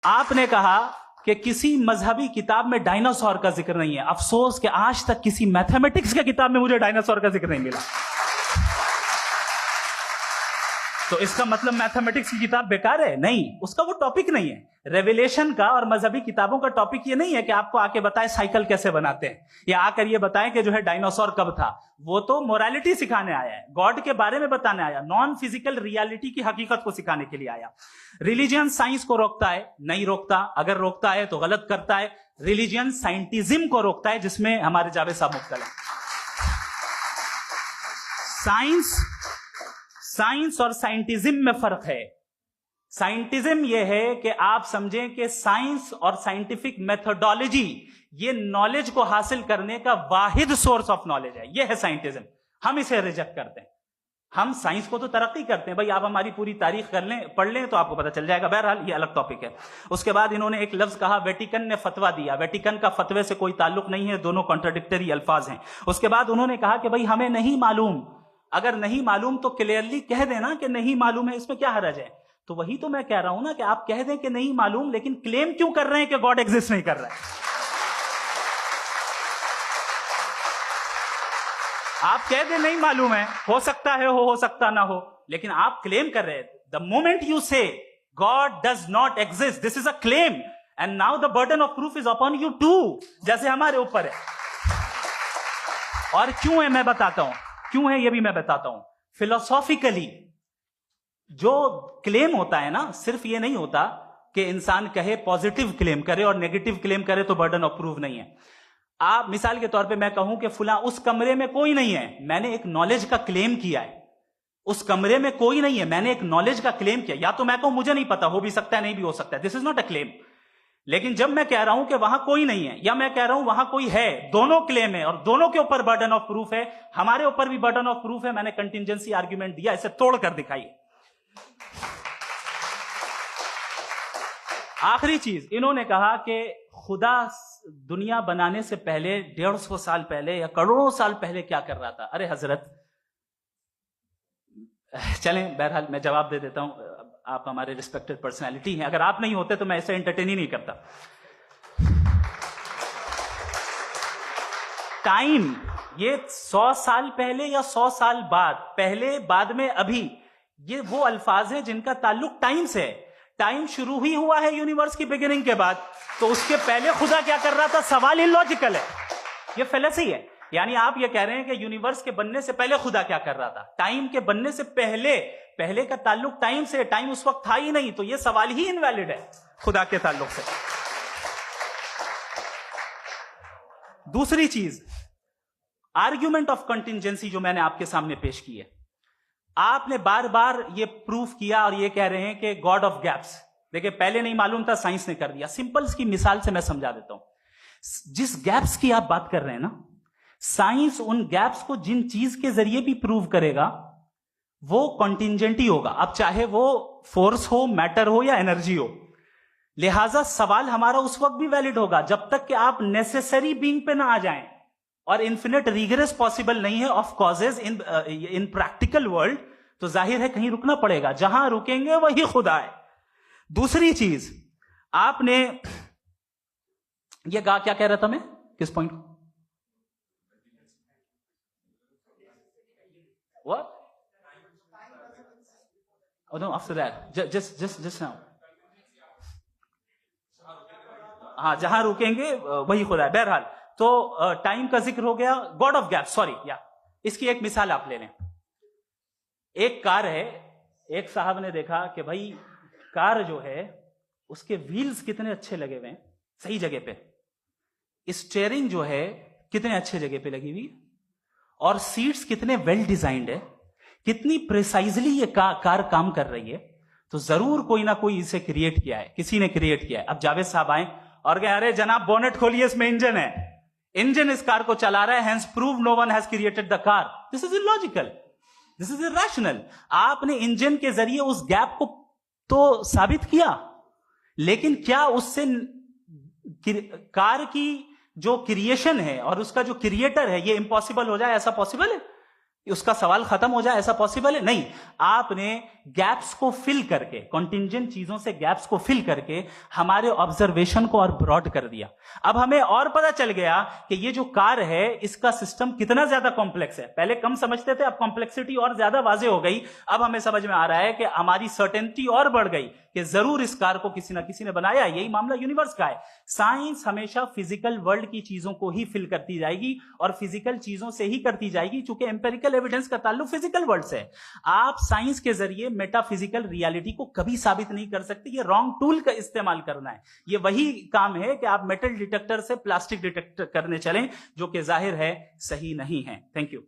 آپ نے کہا کہ کسی مذہبی کتاب میں ڈائناسور کا ذکر نہیں ہے. افسوس کہ آج تک کسی میتھمیٹکس کی کتاب میں مجھے ڈائناسور کا ذکر نہیں ملا. تو اس کا مطلب میتھمیٹکس کی کتاب بیکار ہے؟ نہیں، اس کا وہ ٹاپک نہیں ہے. ریویلیشن کا اور مذہبی کتابوں کا ٹاپک یہ نہیں ہے کہ آپ کو آ کے بتائے سائیکل کیسے بناتے ہیں، یا آ کر یہ بتائیں کہ جو ہے ڈائناسور کب تھا. وہ تو مورالٹی سکھانے آیا ہے، گاڈ کے بارے میں بتانے آیا، نان فزیکل ریالٹی کی حقیقت کو سکھانے کے لیے آیا. ریلیجن سائنس کو روکتا ہے؟ نہیں روکتا. اگر روکتا ہے تو غلط کرتا ہے. ریلیجن سائنٹزم کو روکتا ہے، جس میں ہمارے جاوید صاحب مبتلا ہیں. سائنس اور سائنٹزم میں فرق ہے. سائنٹزم یہ ہے کہ آپ سمجھیں کہ سائنس اور سائنٹیفک میتھڈالوجی یہ نالج کو حاصل کرنے کا واحد سورس آف نالج ہے. یہ ہے سائنٹزم. ہم اسے ریجیکٹ کرتے ہیں. ہم سائنس کو تو ترقی کرتے ہیں. بھائی آپ ہماری پوری تاریخ کر لیں، پڑھ لیں تو آپ کو پتہ چل جائے گا. بہرحال یہ الگ ٹاپک ہے. اس کے بعد انہوں نے ایک لفظ کہا، ویٹیکن نے فتویٰ دیا. ویٹیکن کا فتوے سے کوئی تعلق نہیں ہے، دونوں کانٹراڈکٹری الفاظ ہیں. اس کے بعد انہوں نے کہا کہ بھائی ہمیں نہیں معلوم. اگر نہیں معلوم تو کلیئرلی کہہ دینا کہ نہیں معلوم ہے، اس میں کیا حرج ہے؟ تو وہی تو میں کہہ رہا ہوں نا کہ آپ کہہ دیں کہ نہیں معلوم، لیکن کلیم کیوں کر رہے ہیں کہ گاڈ ایگزسٹ نہیں کر رہا ہے؟ آپ کہہ دیں نہیں معلوم ہے، ہو سکتا ہے ہو سکتا نہ ہو، لیکن آپ کلیم کر رہے ہیں. The moment you say God does not exist, this is a claim, and now the burden of proof is upon you to, جیسے ہمارے اوپر ہے. اور کیوں ہے میں بتاتا ہوں، کیوں ہے یہ بھی میں بتاتا ہوں. فلسافیکلی جو کلیم ہوتا ہے نا، صرف یہ نہیں ہوتا کہ انسان کہے پازیٹیو کلیم کرے اور نیگیٹو کلیم کرے تو برڈن آف پروف نہیں ہے. آپ مثال کے طور پہ میں کہوں کہ فلاں اس کمرے میں کوئی نہیں ہے، میں نے ایک نالج کا کلیم کیا ہے. اس کمرے میں کوئی نہیں ہے، میں نے ایک نالج کا کلیم کیا. یا تو میں کہوں مجھے نہیں پتا، ہو بھی سکتا ہے نہیں بھی ہو سکتا ہے، دس از ناٹ اے کلیم. لیکن جب میں کہہ رہا ہوں کہ وہاں کوئی نہیں ہے، یا میں کہہ رہا ہوں وہاں کوئی ہے، دونوں کلیم ہے اور دونوں کے اوپر برڈن آف پروف ہے. ہمارے اوپر بھی برڈن آف پروف ہے. میں نے کنٹینجنسی آرگیومنٹ دیا، اسے توڑ کر دکھائیے. آخری چیز انہوں نے کہا کہ خدا دنیا بنانے سے پہلے 150 سال پہلے یا کروڑوں سال پہلے کیا کر رہا تھا. ارے حضرت چلیں، بہرحال میں جواب دے دیتا ہوں. آپ ہمارے ریسپیکٹڈ پرسنالٹی ہیں، اگر آپ نہیں ہوتے تو میں اسے انٹرٹین ہی نہیں کرتا. ٹائم یہ 100 سال پہلے یا 100 سال بعد، پہلے بعد میں ابھی، یہ وہ الفاظ ہیں جن کا تعلق ٹائم سے ہے. ٹائم شروع ہی ہوا ہے یونیورس کی بگننگ کے بعد، تو اس کے پہلے خدا کیا کر رہا تھا؟ سوال اللاجیکل ہے، یہ فیلسی ہے. یعنی آپ یہ کہہ رہے ہیں کہ یونیورس کے بننے سے پہلے خدا کیا کر رہا تھا؟ ٹائم کے بننے سے پہلے کا تعلق ٹائم سے، ٹائم اس وقت تھا ہی نہیں، تو یہ سوال ہی انویلڈ ہے خدا کے تعلق سے. دوسری چیز، آرگیومنٹ آف کنٹینجنسی جو میں نے آپ کے سامنے پیش کی ہے، آپ نے بار بار یہ پروف کیا اور یہ کہہ رہے ہیں کہ گاڈ آف گیپس. دیکھیں پہلے نہیں معلوم تھا، سائنس نے کر دیا. سمپل کی مثال سے میں سمجھا دیتا ہوں. جس گیپس کی آپ بات کر رہے ہیں نا، سائنس ان گیپس کو جن چیز کے ذریعے بھی پروو کرے گا وہ کنٹینجنٹ ہی ہوگا. اب چاہے وہ فورس ہو، میٹر ہو یا انرجی ہو. لہذا سوال ہمارا اس وقت بھی ویلڈ ہوگا جب تک کہ آپ نیسیسری بینگ پہ نہ آ جائیں. اور انفینٹ ریگریس پاسبل نہیں ہے of causes in practical world, تو ظاہر ہے کہیں رکنا پڑے گا. جہاں رکیں گے وہی خدا ہے. دوسری چیز آپ نے یہ کہا، کیا کہہ رہا تھا میں، کس پوائنٹ کو؟ What? Oh no, after that. Just now. ہاں، جہاں رکیں گے وہی خدا ہے. بہرحال تو ٹائم کا ذکر ہو گیا. گاڈ آف گیپ، سوری، یا اس کی ایک مثال آپ لے لیں. ایک کار ہے، ایک صاحب نے دیکھا کہ بھائی کار جو ہے اس کے ویلز کتنے اچھے لگے ہوئے ہیں صحیح جگہ پہ، اسٹیئرنگ جو ہے کتنے اچھے جگہ پہ لگی ہوئی، اور سیٹس کتنے ویل ڈیزائنڈ ہے، کتنی پریسائزلی یہ کار کام کر رہی ہے. تو ضرور کوئی نہ کوئی اسے کریٹ کیا ہے، کسی نے کریٹ کیا ہے. اب جاوید صاحب آئیں اور کہے ارے جناب بونٹ کھولیے، اس میں انجن ہے، انجن اس کار کو چلا رہا ہے، hence prove no one has created the car. This is illogical, this is irrational. آپ نے انجن کے ذریعے اس گیپ کو تو ثابت کیا، لیکن کیا اس سے کار کی جو کریشن ہے اور اس کا جو کریٹر ہے یہ امپاسبل ہو جائے؟ ایسا پاسبل ہے؟ اس کا سوال ختم ہو جائے ایسا پاسبل ہے؟ نہیں. آپ نے گیپس کو فل کر کے, کنٹینجنٹ چیزوں سے گیپس کو فل کر کے ہمارے آبزرویشن کو اور براڈ کر دیا. اب ہمیں اور پتا چل گیا کہ یہ جو کار ہے اس کا سسٹم کتنا زیادہ کمپلیکس ہے. پہلے کم سمجھتے تھے, اب کمپلیکسٹی اور زیادہ واضح ہو گئی. اب ہمیں سمجھ میں آ رہا ہے کہ ہماری سرٹینٹی اور بڑھ گئی کہ ضرور اس کار کو کسی نہ کسی نے بنایا. یہی معاملہ یونیورس کا ہے. سائنس ہمیشہ فزیکل ورلڈ کی چیزوں کو ہی فل کرتی جائے گی اور فزیکل چیزوں سے ہی کرتی جائے گی, چونکہ امپیریکل ایویڈنس کا تعلق فزیکل ورلڈ سے ہے. آپ سائنس کے ذریعے میٹا فزیکل ریالٹی کو کبھی ثابت نہیں کر سکتے. یہ رانگ ٹول کا استعمال کرنا ہے. یہ وہی کام ہے کہ آپ میٹل ڈیٹیکٹر سے پلاسٹک ڈیٹیکٹر کرنے چلیں, جو کہ ظاہر ہے صحیح نہیں ہے. Thank you.